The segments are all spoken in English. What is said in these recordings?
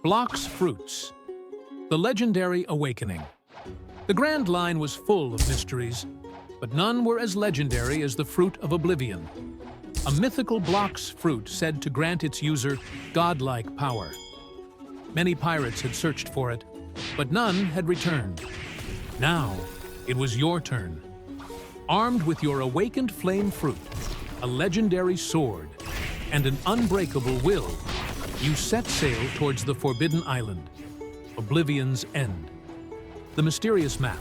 Blox Fruits, the legendary awakening. The Grand Line was full of mysteries, but none were as legendary as the Fruit of Oblivion, a mythical Blox Fruit said to grant its user godlike power. Many pirates had searched for it, but none had returned. Now, it was your turn. Armed with your awakened flame fruit, a legendary sword, and an unbreakable will, you set sail towards the Forbidden Island, Oblivion's End. The mysterious map.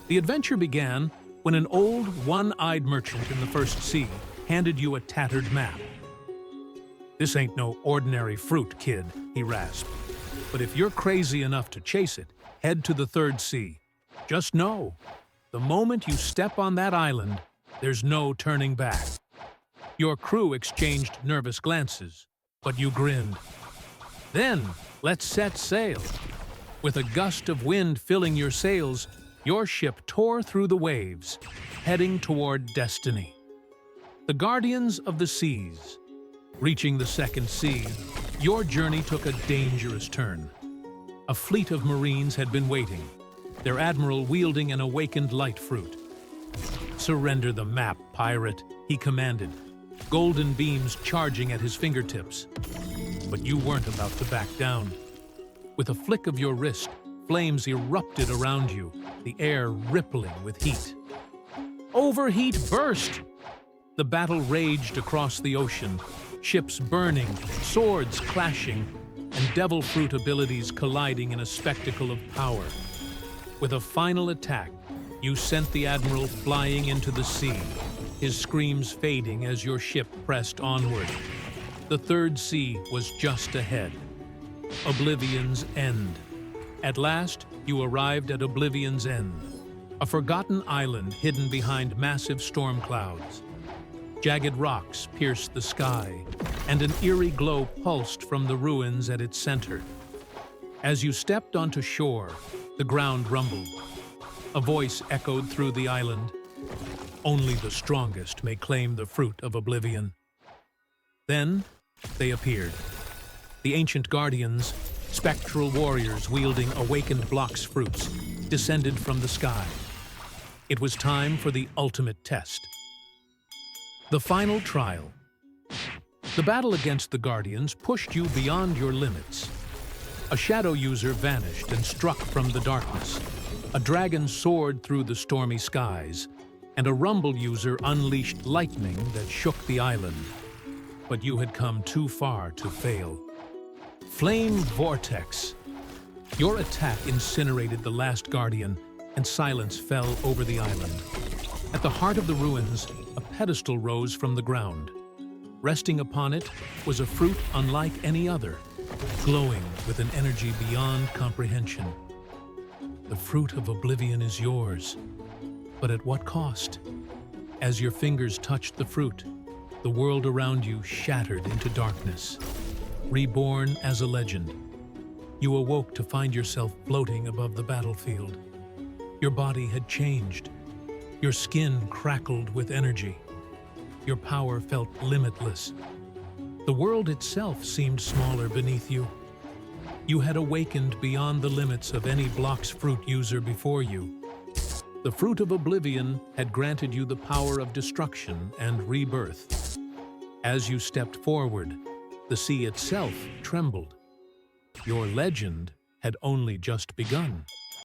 The adventure began when an old, one-eyed merchant in the First Sea handed you a tattered map. "This ain't no ordinary fruit, kid," he rasped. "But if you're crazy enough to chase it, head to the Third Sea. Just know, the moment you step on that island, there's no turning back." Your crew exchanged nervous glances, but you grinned. "Then, let's set sail." With a gust of wind filling your sails, your ship tore through the waves, heading toward destiny. The Guardians of the Seas. Reaching the Second Sea, your journey took a dangerous turn. A fleet of Marines had been waiting, their admiral wielding an awakened light fruit. "Surrender the map, pirate," he commanded, golden beams charging at his fingertips. But you weren't about to back down. With a flick of your wrist, flames erupted around you, the air rippling with heat. Overheat burst! The battle raged across the ocean, ships burning, swords clashing, and devil fruit abilities colliding in a spectacle of power. With a final attack, you sent the admiral flying into the sea, his screams fading as your ship pressed onward. The Third Sea was just ahead. Oblivion's End. At last, you arrived at Oblivion's End, a forgotten island hidden behind massive storm clouds. Jagged rocks pierced the sky, and an eerie glow pulsed from the ruins at its center. As you stepped onto shore, the ground rumbled. A voice echoed through the island. "Only the strongest may claim the Fruit of Oblivion." Then, they appeared. The ancient guardians, spectral warriors wielding awakened Blox Fruits, descended from the sky. It was time for the ultimate test. The final trial. The battle against the Guardians pushed you beyond your limits. A shadow user vanished and struck from the darkness. A dragon soared through the stormy skies, and a rumble user unleashed lightning that shook the island. But you had come too far to fail. Flame Vortex. Your attack incinerated the last Guardian, and silence fell over the island. At the heart of the ruins, a pedestal rose from the ground. Resting upon it was a fruit unlike any other, glowing with an energy beyond comprehension. The Fruit of Oblivion is yours, but at what cost? As your fingers touched the fruit, the world around you shattered into darkness. Reborn as a legend, you awoke to find yourself floating above the battlefield. Your body had changed. Your skin crackled with energy. Your power felt limitless. The world itself seemed smaller beneath you. You had awakened beyond the limits of any Blox Fruit user before you. The Fruit of Oblivion had granted you the power of destruction and rebirth. As you stepped forward, the sea itself trembled. Your legend had only just begun.